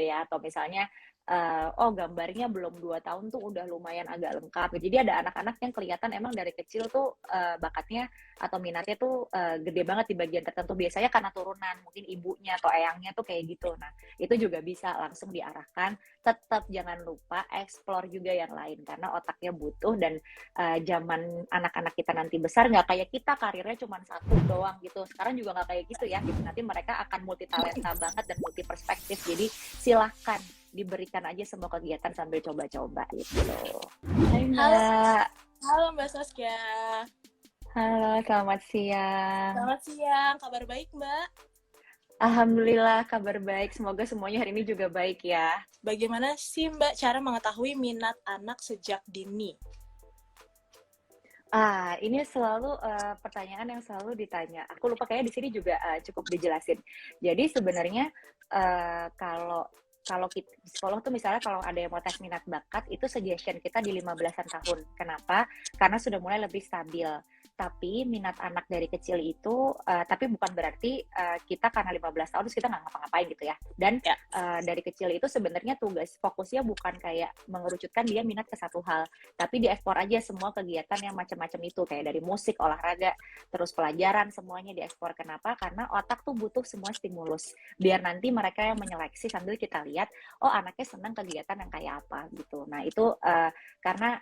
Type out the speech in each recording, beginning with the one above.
ya, atau misalnya, oh gambarnya belum 2 tahun tuh udah lumayan agak lengkap gitu. Jadi ada anak-anak yang kelihatan emang dari kecil tuh, bakatnya atau minatnya tuh, gede banget di bagian tertentu, biasanya karena turunan, mungkin ibunya atau eyangnya tuh kayak gitu. Nah, itu juga bisa langsung diarahkan, tetap jangan lupa explore juga yang lain, karena otaknya butuh dan, zaman anak-anak kita nanti besar nggak kayak kita karirnya cuma satu doang gitu, sekarang juga nggak kayak gitu ya, gitu. Nanti mereka akan multitalenta banget dan multi perspektif, jadi silahkan diberikan aja semua kegiatan sambil coba-coba gitu. Hai Halo, Mbak. halo Mbak Saskia. Halo, selamat siang. Selamat siang, kabar baik Mbak? Alhamdulillah kabar baik, semoga semuanya hari ini juga baik ya. Bagaimana sih Mbak cara mengetahui minat anak sejak dini? Ini selalu, pertanyaan yang selalu ditanya. Aku lupa kayaknya di sini juga, cukup dijelasin. Jadi sebenarnya, kalau kalau psikolog tuh misalnya kalau ada yang mau tes minat bakat, itu suggestion kita di 15-an tahun. Kenapa? Karena sudah mulai lebih stabil. Tapi minat anak dari kecil itu, tapi bukan berarti, kita karena 15 tahun terus kita nggak ngapa-ngapain gitu ya. Dan, Ya, dari kecil itu sebenarnya tugas fokusnya bukan kayak mengerucutkan dia minat ke satu hal, tapi dieksplor aja semua kegiatan yang macam-macam itu, kayak dari musik, olahraga, terus pelajaran, semuanya dieksplor. Kenapa? Karena otak tuh butuh semua stimulus, biar nanti mereka yang menyeleksi sambil kita lihat, oh anaknya senang kegiatan yang kayak apa gitu. Nah itu, karena,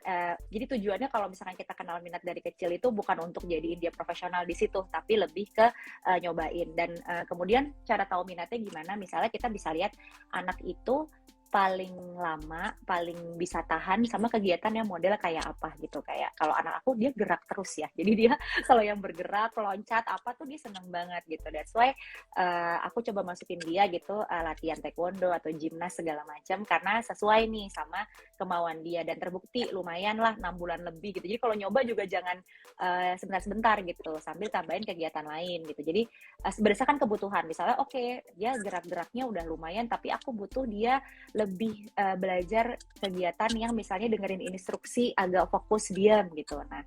jadi tujuannya kalau misalkan kita kenal minat dari kecil itu bukan untuk jadiin dia profesional di situ, tapi lebih ke, nyobain. Dan, kemudian cara tahu minatnya gimana, misalnya kita bisa lihat anak itu paling lama, paling bisa tahan sama kegiatan yang model kayak apa gitu. Kayak kalau anak aku dia gerak terus ya. Jadi dia kalau yang bergerak, loncat apa tuh dia seneng banget gitu. That's why aku coba masukin dia gitu latihan taekwondo atau gymnas segala macam karena sesuai nih sama kemauan dia dan terbukti lumayan lah 6 bulan lebih gitu. Jadi kalau nyoba juga jangan sebentar-sebentar gitu sambil tambahin kegiatan lain gitu. Jadi berdasarkan kebutuhan. Misalnya oke, dia gerak-geraknya udah lumayan tapi aku butuh dia lebih belajar kegiatan yang misalnya dengerin instruksi agak fokus diam gitu. Nah,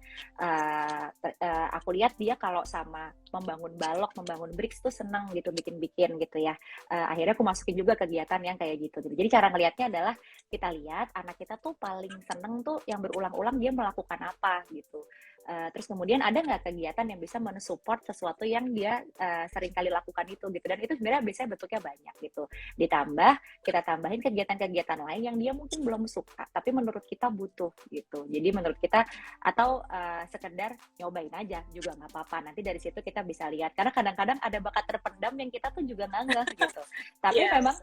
aku lihat dia kalau sama membangun balok, membangun bricks tuh seneng gitu bikin-bikin gitu ya. Akhirnya aku masukin juga kegiatan yang kayak gitu. Jadi cara ngelihatnya adalah kita lihat anak kita tuh paling seneng tuh yang berulang-ulang dia melakukan apa gitu. Terus kemudian ada nggak kegiatan yang bisa mensupport sesuatu yang dia sering kali lakukan itu gitu, dan itu sebenarnya biasanya bentuknya banyak gitu. Ditambah kita tambahin kegiatan-kegiatan lain yang dia mungkin belum suka tapi menurut kita butuh gitu. Jadi menurut kita atau sekedar nyobain aja juga nggak apa-apa. Nanti dari situ kita bisa lihat karena kadang-kadang ada bakat terpendam yang kita tuh juga nggak ngeh gitu. Tapi iya, memang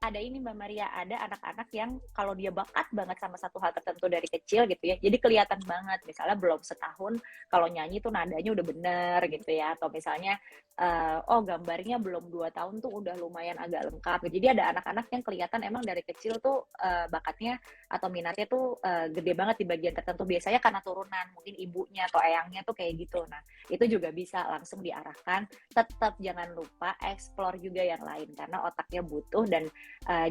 ada ini Mbak Maria, ada anak-anak yang kalau dia bakat banget sama satu hal tertentu dari kecil gitu ya, jadi kelihatan banget. Misalnya belum setahun, kalau nyanyi tuh nadanya udah bener gitu ya, atau misalnya, oh gambarnya belum 2 tahun tuh udah lumayan agak lengkap. Jadi ada anak-anak yang kelihatan emang dari kecil tuh, bakatnya atau minatnya tuh, gede banget di bagian tertentu, biasanya karena turunan, mungkin ibunya atau eyangnya tuh kayak gitu. Nah, itu juga bisa langsung diarahkan, tetap jangan lupa explore juga yang lain, karena otaknya butuh dan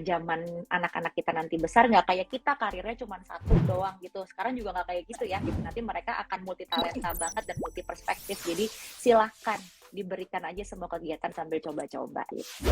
zaman anak-anak kita nanti besar nggak kayak kita karirnya cuma satu doang gitu, sekarang juga nggak kayak gitu ya gitu, nanti mereka akan multi talenta banget dan multi perspektif, jadi silahkan diberikan aja semua kegiatan sambil coba-coba gitu.